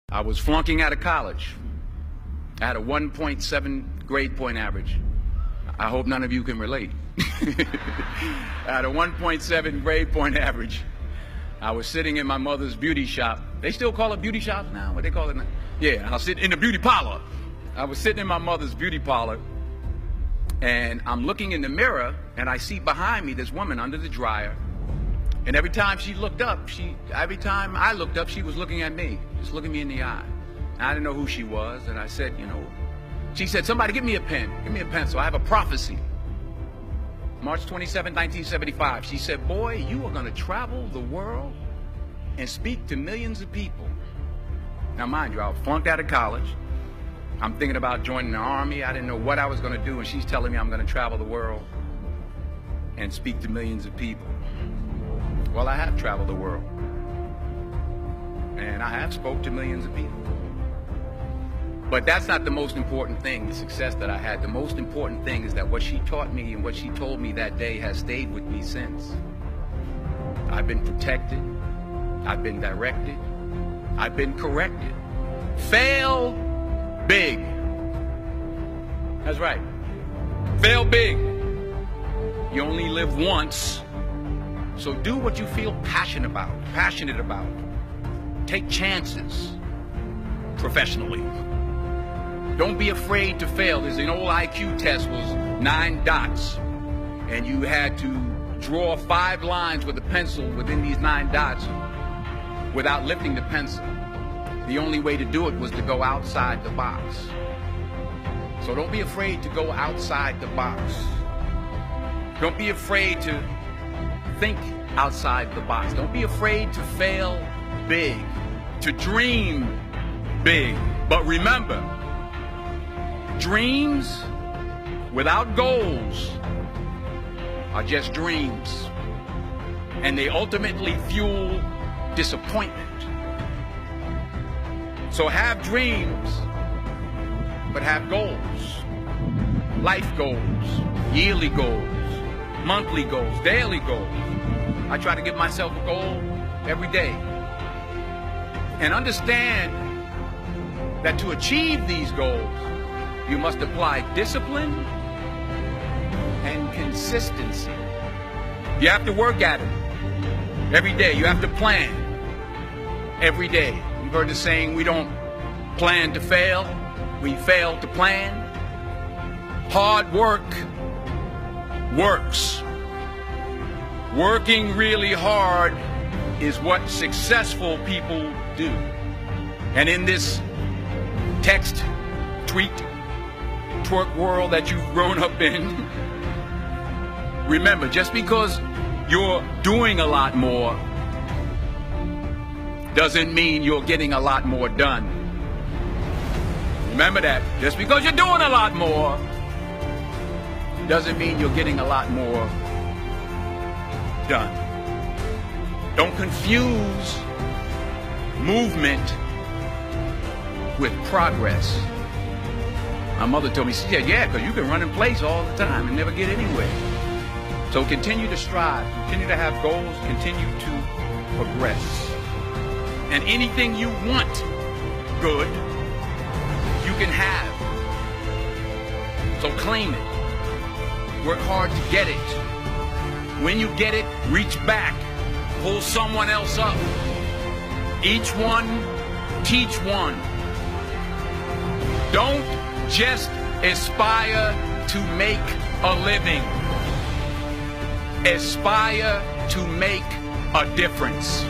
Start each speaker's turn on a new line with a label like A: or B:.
A: I was flunking out of college. I had a 1.7 grade point average. I hope none of you can relate. I had a 1.7 grade point average. I was sitting in my mother's beauty shop. They still call it beauty shop now? What they call it now? Yeah, I was sitting in the beauty parlor. I was sitting in my mother's beauty parlor, and I'm looking in the mirror, and I see behind me this woman under the dryer. And every time she looked up, every time I looked up, she was looking at me, just looking me in the eye. And I didn't know who she was, and I said, she said, somebody give me a pen, give me a pencil. I have a prophecy. March 27, 1975, she said, boy, you are gonna travel the world and speak to millions of people. Now mind you, I flunked out of college. I'm thinking about joining the army. I didn't know what I was gonna do, and she's telling me I'm gonna travel the world and speak to millions of people. Well, I have traveled the world, and I have spoke to millions of people. But that's not the most important thing, the success that I had. The most important thing is that what she taught me and what she told me that day has stayed with me since. I've been protected, I've been directed, I've been corrected. Fail big. That's right. Fail big. You only live once. So do what you feel passionate about. Take chances professionally. Don't be afraid to fail. There's an old IQ test, was 9 dots, and you had to draw 5 lines with a pencil within these 9 dots without lifting the pencil. The only way to do it was to go outside the box. So don't be afraid to go outside the box. Don't be afraid to think outside the box. Don't be afraid to fail big, to dream big. But remember, dreams without goals are just dreams, and they ultimately fuel disappointment. So have dreams, but have goals. Life goals, yearly goals, monthly goals, daily goals. I try to give myself a goal every day. And understand that to achieve these goals, you must apply discipline and consistency. You have to work at it every day. You have to plan every day. You've heard the saying, we don't plan to fail, we fail to plan. Hard work works. Working really hard is what successful people do. And in this text, tweet, twerk world that you've grown up in, remember, just because you're doing a lot more doesn't mean you're getting a lot more done. Remember that. Just because you're doing a lot more doesn't mean you're getting a lot more done. Don't confuse movement with progress. My mother told me, she said, yeah, because you can run in place all the time and never get anywhere. So continue to strive, continue to have goals, continue to progress. And anything you want good, you can have. So claim it. Work hard to get it. When you get it, reach back. Pull someone else up. Each one, teach one. Don't just aspire to make a living. Aspire to make a difference.